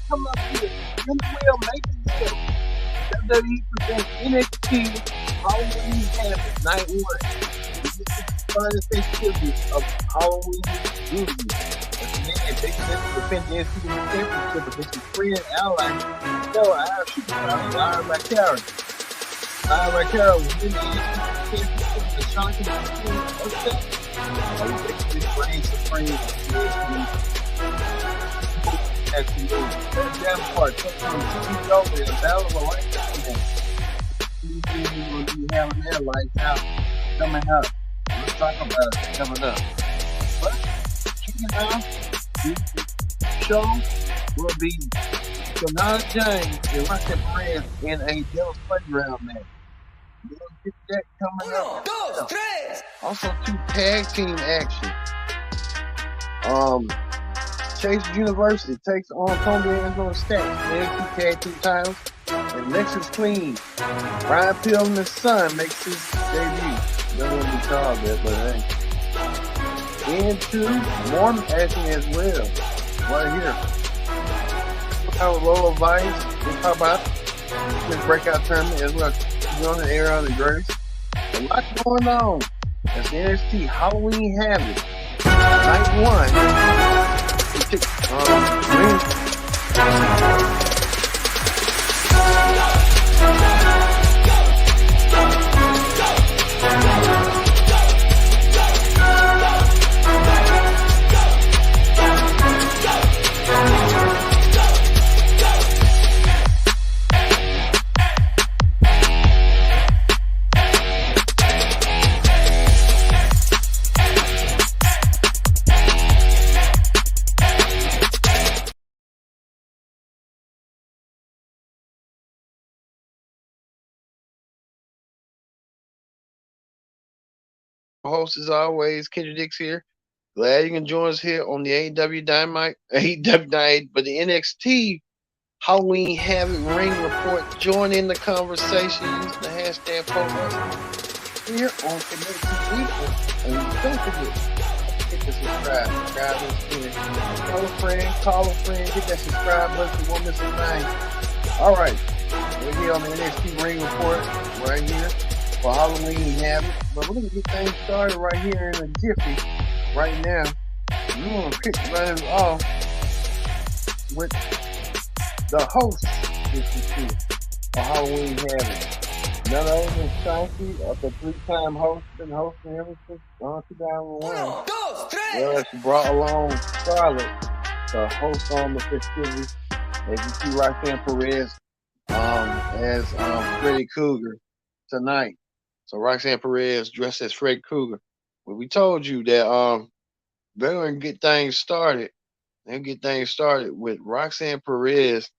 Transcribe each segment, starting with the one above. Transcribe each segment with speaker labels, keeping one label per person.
Speaker 1: come up here. You will make the deal. WWE presents NXT Halloween Havoc Night 1. This is the finest festivity of Halloween movie. Once again, Becky Lynch will defend the NXT Championship against his friend ally, fellow Irish superstar, Lyra Valkyria. Lyra Valkyria will win the NXT Championship with a shocking upset. While he basically reigns supreme as he is. That damn part took on CEO with a battle of a lifetime. Anything will be having their lights out coming up. Let's talk about it coming up. But kicking off the show will be Kiana James and Rusty Perez in a Devil's Playground match. We'll get that coming up.
Speaker 2: Dos, tres.
Speaker 1: Also, two tag team action. Chase University takes on Tony Angelo Stacks, NXT Tag Team titles, and Nexus Clean. Ryan Peel and his son makes his debut. Don't want to be called that, but hey. Into more action as well. Right here. Our Lola Vice, we'll talk about this breakout tournament as well. On the air on the grace. A lot going on. That's the NXT Halloween Havoc. Night 1. Host as always, Kendra Dix here. Glad you can join us here on the AEW Dynamite, AEW Dynamite, but the NXT Halloween Havoc Ring Report. Join in the conversation using the hashtag ProWrestling here on Connect TV. And don't forget, hit the subscribe. Subscribe this Tell call a friend, hit that subscribe button so you won't miss a thing. All right, we're here on the NXT Ring Report right here for Halloween Havoc. But we're going to get things started right here in a jiffy right now. We're going to kick right off with the host for Halloween Havoc. None other than Shanky, the three-time host, been hosting ever since 2001. Well, she brought along Charlotte to host on the festivities. As you see Roxanne Perez as Freddy Cougar tonight. So Roxanne Perez dressed as Fred Cougar. Well, we told you that they're going to get things started. They'll get things started with Roxanne Perez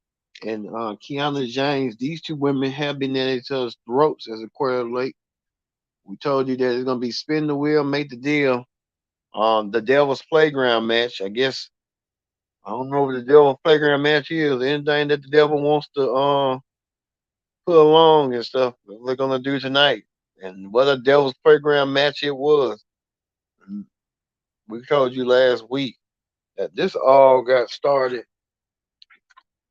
Speaker 1: and Kiana James. These two women have been at each other's throats as a quarter late. We told you that it's going to be spin the wheel, make the deal. The Devil's Playground match. I guess I don't know what the Devil's Playground match is. Anything that the devil wants to put along and stuff, they're going to do tonight. And what a Devil's Playground match it was. We told you last week that this all got started.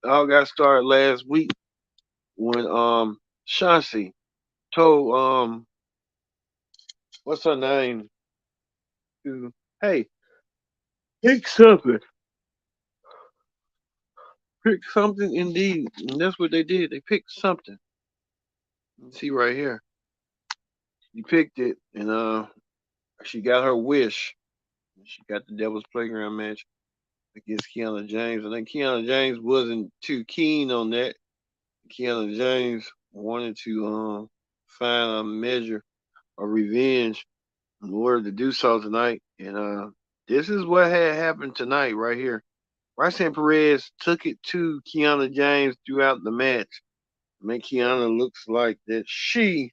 Speaker 1: Last week when Shansi told what's her name? Hey, pick something. Pick something indeed. And that's what they did. They picked something. You see right here. She picked it and she got her wish. She got the Devil's Playground match against Kiana James. I think Kiana James wasn't too keen on that. Kiana James wanted to find a measure of revenge in order to do so tonight. And this is what had happened tonight right here. Roxanne Perez took it to Kiana James throughout the match. Make Kiana looks like that she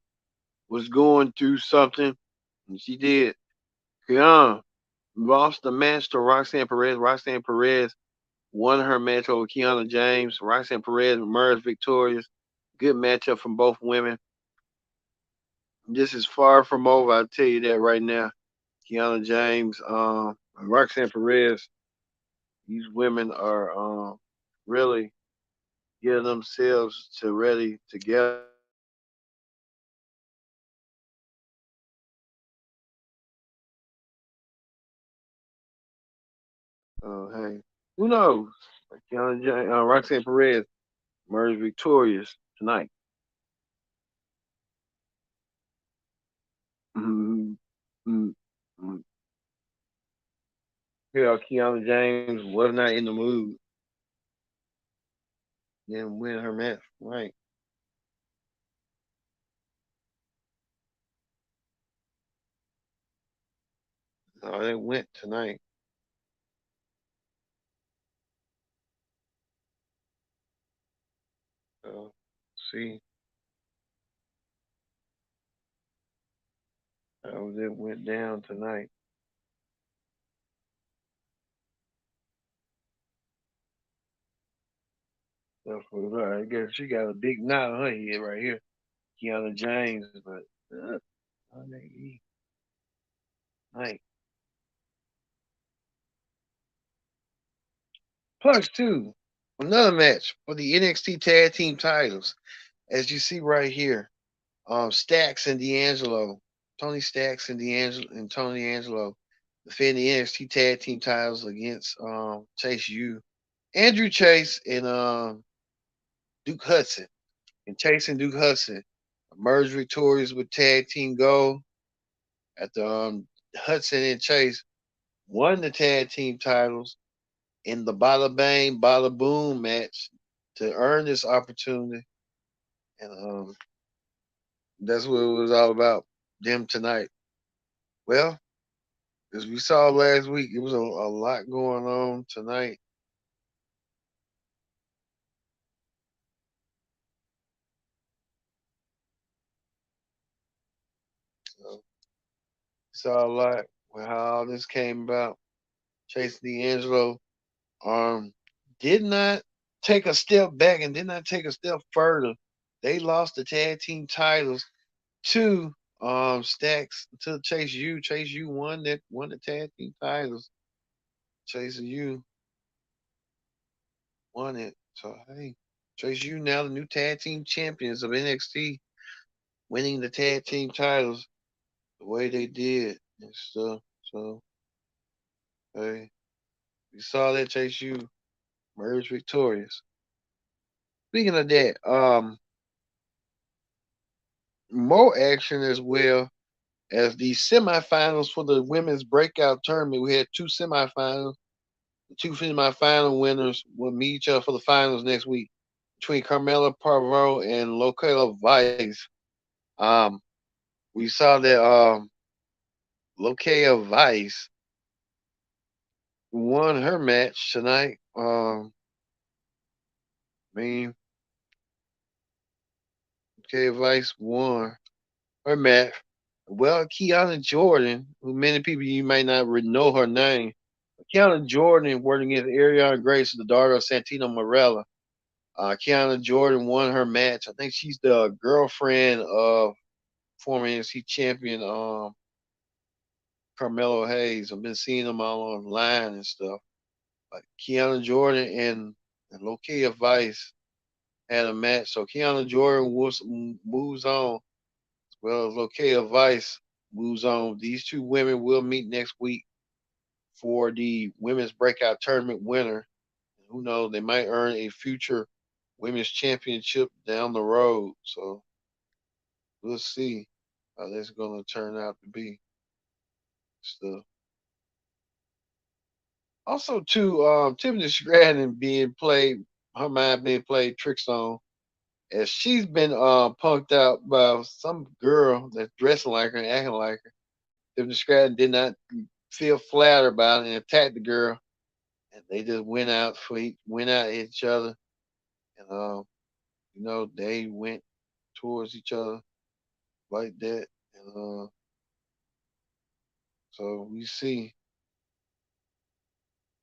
Speaker 1: was going through something, and she did. Kiana lost the match to Roxanne Perez. Roxanne Perez won her match over Kiana James. Roxanne Perez emerged victorious. Good matchup from both women. This is far from over, I'll tell you that right now. Kiana James, Roxanne Perez, these women are really get themselves to ready together. Hey, who knows? Roxanne Perez emerged victorious tonight. Mm-hmm. Mm-hmm. Yeah, Kiana James was not in the mood. Didn't win her match. Right. No, they went tonight. So, see how it went down tonight. So for her, I guess she got a big knot on her head right here. Kiana James, but night. Plus two, another match for the NXT Tag Team titles, as you see right here. Stacks and D'Angelo, Tony Stacks and Tony D'Angelo defend the NXT Tag Team titles against Chase U, Andrew Chase, and Duke Hudson. And Chase and Duke Hudson emerged victorious with tag team gold after Hudson and Chase won the tag team titles in the Bada Bang Bada Boom match to earn this opportunity. And that's what it was all about. Them tonight. Well, as we saw last week, it was a lot going on tonight. So, saw a lot with how all this came about. Chase D'Angelo um, did not take a step back and did not take a step further. They lost the tag team titles to Stacks to Chase U. Chase U won the tag team titles. Chase U won it. So hey, Chase U now the new tag team champions of NXT, winning the tag team titles the way they did and stuff. So hey, we saw that Chase U emerge victorious. Speaking of that, more action as well as the semifinals for the women's breakout tournament. We had two semifinals. The two semifinal winners will meet each other for the finals next week between Carmela Parvo and Locayla Vice. Um, we saw that Locayla Vice won her match tonight. I mean, Locayla Vice won her match. Well, Kiana Jordan, who many people you might not know her name, Kiana Jordan working against Ariana Grace, the daughter of Santino Marella. Kiana Jordan won her match. I think she's the girlfriend of former NXT champion Carmelo Hayes. I've been seeing them all online and stuff. Like Kiana Jordan and Lokia Vice had a match. So Kiana Jordan moves on, as well as Lokia Vice moves on. These two women will meet next week for the women's breakout tournament winner. Who knows? They might earn a future women's championship down the road. So we'll see how that's going to turn out to be. Stuff. Also, too, Tiffany Stratton being played, her mind being played tricks on, as she's been punked out by some girl that's dressing like her and acting like her. Tiffany Stratton did not feel flattered about it and attacked the girl, and they just went out at each other, and they went towards each other like that, and so we see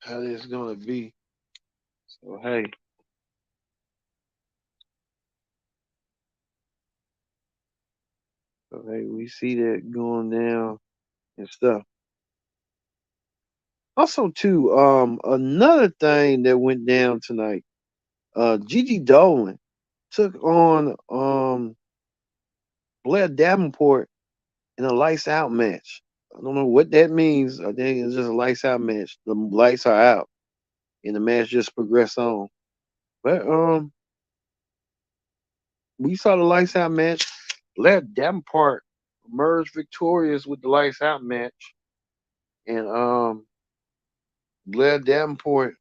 Speaker 1: how this is gonna be. So hey, we see that going down and stuff. Also, too, another thing that went down tonight. Gigi Dolan took on Blair Davenport in a lights out match. I don't know what that means. I think it's just a lights out match. The lights are out, and the match just progressed on. But we saw the lights out match. Blair Davenport emerged victorious with the lights out match, and Blair Davenport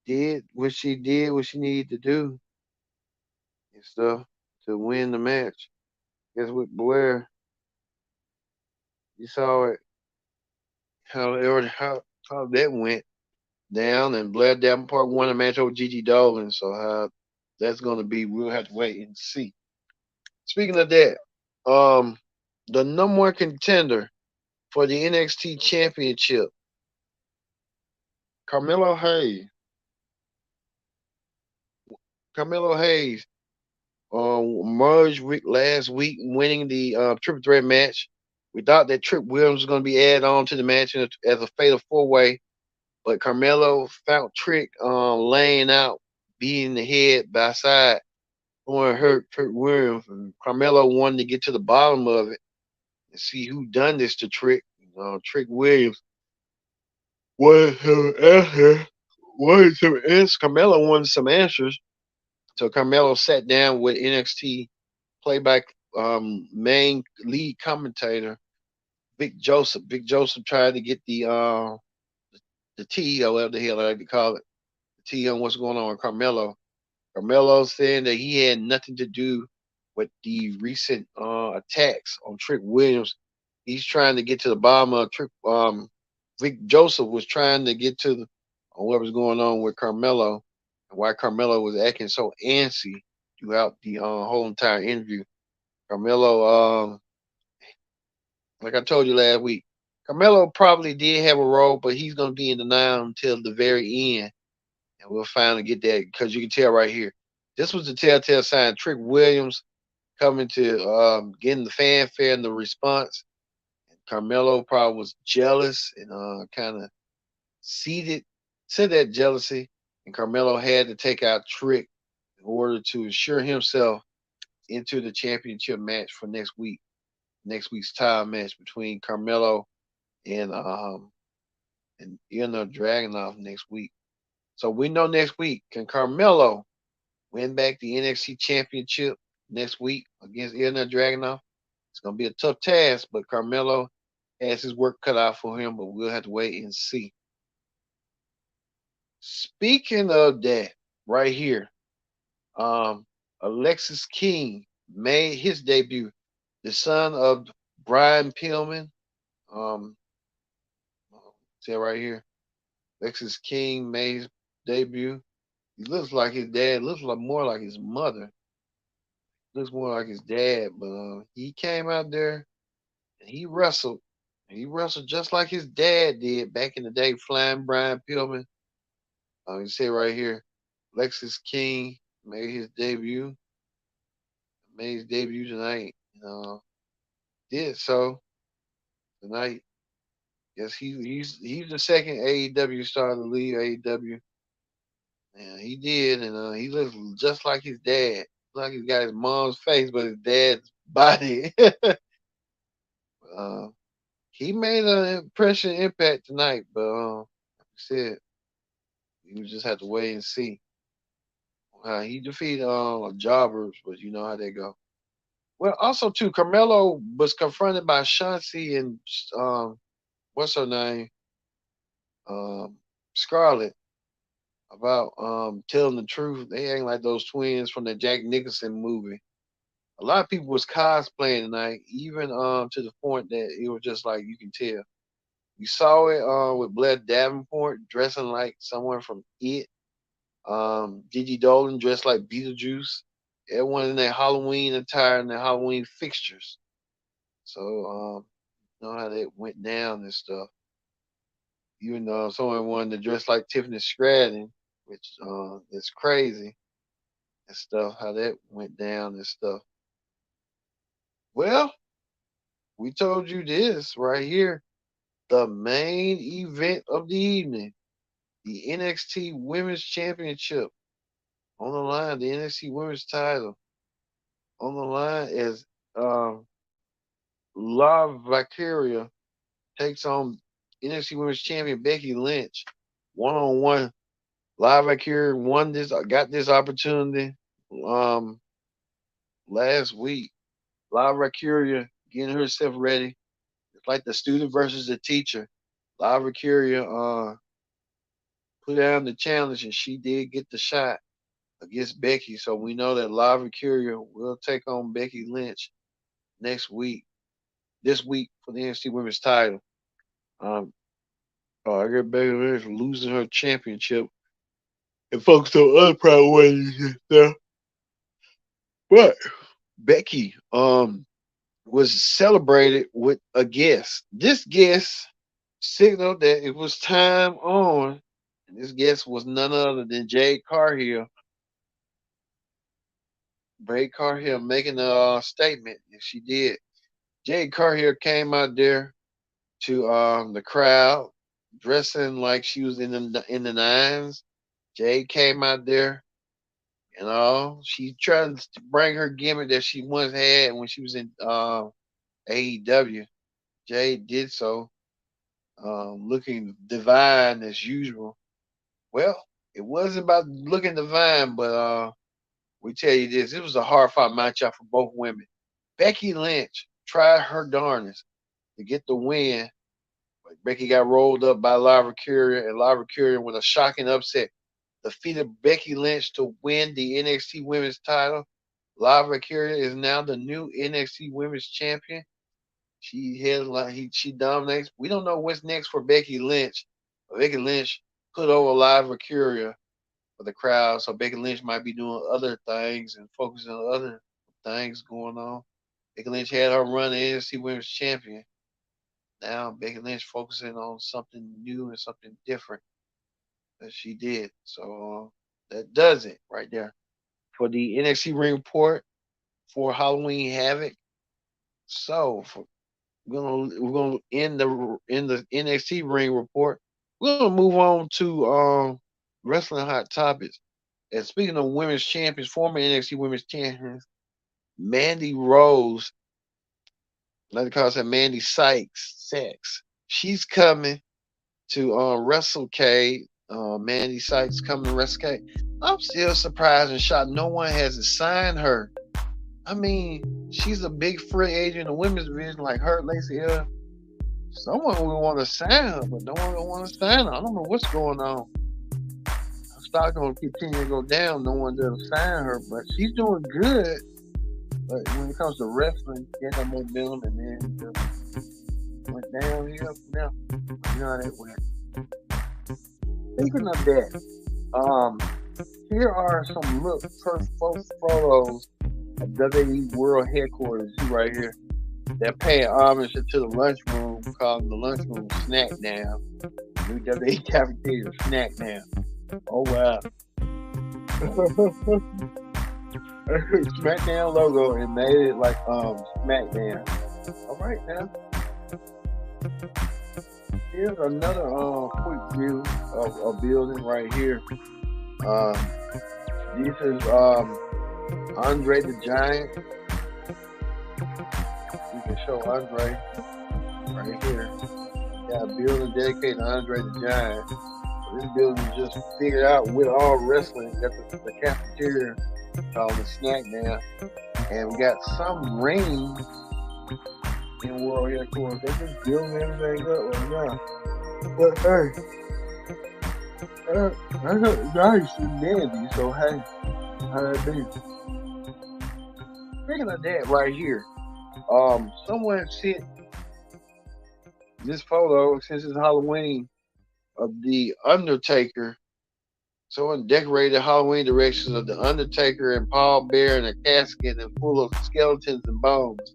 Speaker 1: did what she needed to do and stuff to win the match. Guess with Blair, you saw it how that went down, and Blair Davenport won the match over Gigi Dolan. So how that's gonna be, we'll have to wait and see. Speaking of that, the number one contender for the NXT Championship, Carmelo Hayes. Carmelo Hayes merged last week, winning the triple threat match. We thought that Trick Williams was going to be added on to the match as a fatal four way, but Carmelo found Trick laying out, beating the head by side, going to hurt Trick Williams. And Carmelo wanted to get to the bottom of it and see who done this to Trick. Trick Williams wanted some answers. Carmelo wanted some answers. So Carmelo sat down with NXT playback main lead commentator Vic Joseph. Vic Joseph tried to get the T or whatever the hell I like to call it, the T on what's going on with Carmelo. Carmelo saying that he had nothing to do with the recent attacks on Trick Williams. He's trying to get to the bottom of Trick. Vic Joseph was trying to get to on what was going on with Carmelo and why Carmelo was acting so antsy throughout the whole entire interview. Carmelo, like I told you last week, Carmelo probably did have a role, but he's going to be in the now until the very end. And we'll finally get that because you can tell right here. This was the telltale sign. Trick Williams coming to getting the fanfare and the response. And Carmelo probably was jealous and kind of seeded to that jealousy. And Carmelo had to take out Trick in order to assure himself into the championship match for next week's title match between Carmelo and Dragunov next week. So we know next week, can Carmelo win back the NXT championship next week against Ilya Dragunov? It's gonna be a tough task, but Carmelo has his work cut out for him, but we'll have to wait and see. Speaking of that, right here, Alexis King made his debut. The son of Brian Pillman. Um, see it right here. Alexis King made his debut. He looks like his dad. Looks like more like his mother. Looks more like his dad. But he came out there and he wrestled. He wrestled just like his dad did back in the day, Flying Brian Pillman. You see it right here. Alexis King made his debut. Made his debut tonight. Did so tonight. Yes, he's the second AEW star to leave AEW. And he did, and he looks just like his dad. Like he's got his mom's face, but his dad's body. uh, he made an impression impact tonight, but like I said, you just have to wait and see. He defeated jobbers, but you know how they go. Well, also too, Carmelo was confronted by Shanti and what's her name, um, Scarlett, about telling the truth. They ain't like those twins from the Jack Nicholson movie. A lot of people was cosplaying tonight, even to the point that it was just like you can tell. You saw it with Blair Davenport dressing like someone from It. Gigi Dolan dressed like Beetlejuice. Everyone in their Halloween attire and their Halloween fixtures. So you know how that went down and stuff. Even though someone wanted to dress like Tiffany Stratton, which is crazy and stuff, how that went down and stuff. Well, we told you this right here. The main event of the evening. the NXT Women's Championship on the line. The NXT Women's title on the line is um, Lyra Valkyria takes on NXT Women's Champion Becky Lynch 1-on-1. Lyra Valkyria got this opportunity um, last week. Lyra Valkyria getting herself ready. It's like the student versus the teacher. Lyra Valkyria put down the challenge, and she did get the shot against Becky. So we know that Lyra Valkyria will take on Becky Lynch this week for the NXT Women's title. I got Becky Lynch losing her championship and focus on other priorities and stuff. But Becky was celebrated with a guest. This guest signaled that it was time on. And this guest was none other than Jade Cargill. Jade Cargill making a statement, and she did. Jade Cargill came out there to the crowd dressing like she was in the nines. Jade came out there, she tried to bring her gimmick that she once had when she was in AEW. Jade did so, looking divine as usual. Well, it wasn't about looking divine, but we tell you this: it was a hard fought matchup for both women. Becky Lynch tried her darndest to get the win, but Becky got rolled up by Lyra Valkyria, and Lyra Valkyria, with a shocking upset, defeated Becky Lynch to win the NXT Women's title. Lyra Valkyria is now the new NXT Women's Champion. She dominates. We don't know what's next for Becky Lynch, but Becky Lynch put over Lyra Valkyria for the crowd, so Becky Lynch might be doing other things and focusing on other things going on. Becky Lynch had her run as NXT Women's Champion. Now Becky Lynch focusing on something new and something different that she did. So that does it right there for the NXT Ring Report for Halloween Havoc. So we're gonna end the NXT Ring Report. We're gonna move on to wrestling hot topics. And speaking of women's champions, former NXT Women's Champions, Mandy Rose, another call her Mandy Sykes, she's coming to WrestleCade. Mandy Sykes coming to WrestleCade. I'm still surprised and shocked no one has signed her. I mean, she's a big free agent in the women's division like her, Lacey Hill. Someone would want to sign her, but no one don't want to sign her. I don't know what's going on. Her stock going to continue to go down. No one does sign her, but she's doing good. But when it comes to wrestling, she got more momentum, and then just went downhill from there. You know how that went. Speaking of that, here are some first photos of WWE World Headquarters. See right here. They're paying homage to the lunchroom, calling the lunchroom Snackdown. New WWE cafeteria Snackdown. Oh wow. Smackdown logo and made it like Smackdown. All right now. Here's another quick view of a building right here. This is Andre the Giant. You can show Andre right here. Got a building dedicated to Andre the Giant. So this building is just figured out with all wrestling. Got the cafeteria called the Snackdown, and we got some ring in World Headquarters. They just building everything up right now. But hey, I got nice and dandy, so hey, how that be? Speaking of that right here, someone sent this photo since it's Halloween of the Undertaker. Someone decorated Halloween directions of the Undertaker and Paul Bear in a casket and full of skeletons and bones.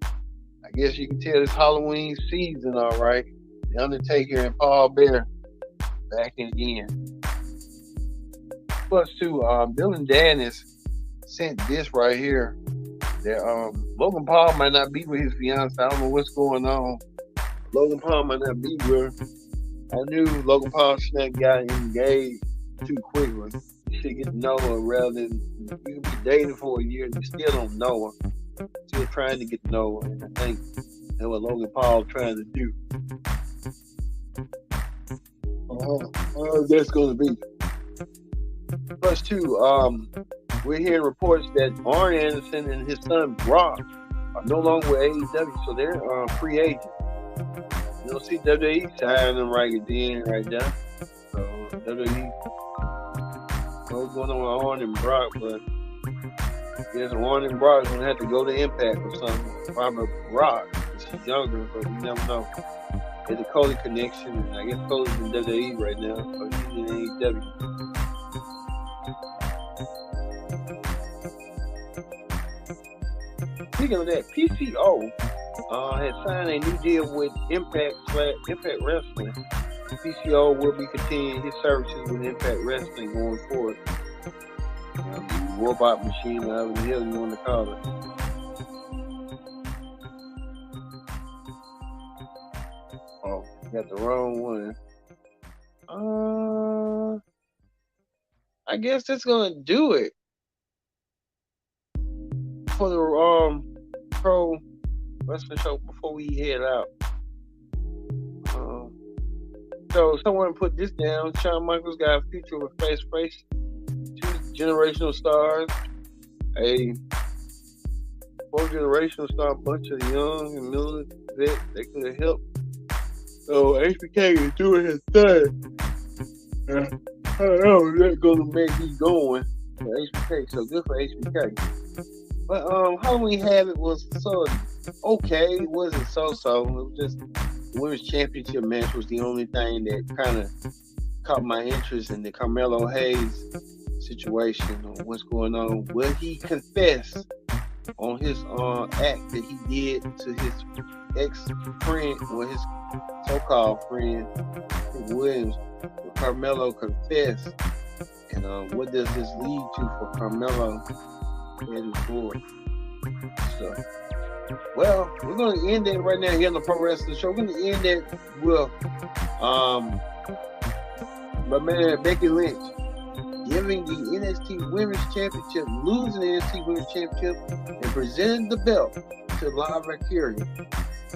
Speaker 1: I guess you can tell it's Halloween season, all right. The Undertaker and Paul Bear back again. Plus, too, Bill and Dennis sent this right here. That Logan Paul might not be with his fiance. I don't know what's going on. Logan Paul might not be with her. I knew Logan Paul Snap got engaged too quickly. You should get to know her rather than you can be dating for a year and you still don't know her. Still trying to get to know her. And I think that's what Logan Paul trying to do. That's going to be. Plus, too, we're hearing reports that Arn Anderson and his son Brock are no longer with AEW, so they're free agents. You don't see WWE signing them right now. So WWE, what's going on with Arn and Brock, but I guess Arn and Brock gonna have to go to Impact or something. Probably Brock, she's younger, but you never know. There's a Cody connection, and I guess Cody's in WWE right now, so he's in AEW. Speaking of that, PCO has signed a new deal with Impact Wrestling. PCO will be continuing his services with Impact Wrestling going forward. The robot machine, however the hell you want to call it. Oh, got the wrong one. I guess that's gonna do it for the pro wrestling show before we head out. So someone put this down. Shawn Michaels got a future with face-to-face. 2 generational stars. A 4-generational star, bunch of young and middle vets that could have helped. So HBK is doing his thing. I don't know if that's gonna make me going for HBK. So good for HBK. But Halloween Havoc was so okay. It wasn't so. It was just the Women's Championship match was the only thing that kind of caught my interest in the Carmelo Hayes situation or what's going on. Will he confess on his act that he did to his ex-friend or his so-called friend Williams? Will Carmelo confess? And what does this lead to for Carmelo heading forward? So, well, we're going to end it right now here on the Pro Wrestling Show. We're going to end it with my man Becky Lynch giving the NXT Women's Championship, losing the NXT Women's Championship, and presenting the belt to Lyra Valkyria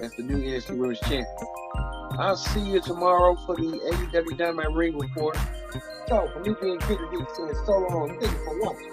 Speaker 1: as the new NXT Women's Champion. I'll see you tomorrow for the AEW Dynamite Ring Report. So, for me being Kendrick saying so long, thank you for watching.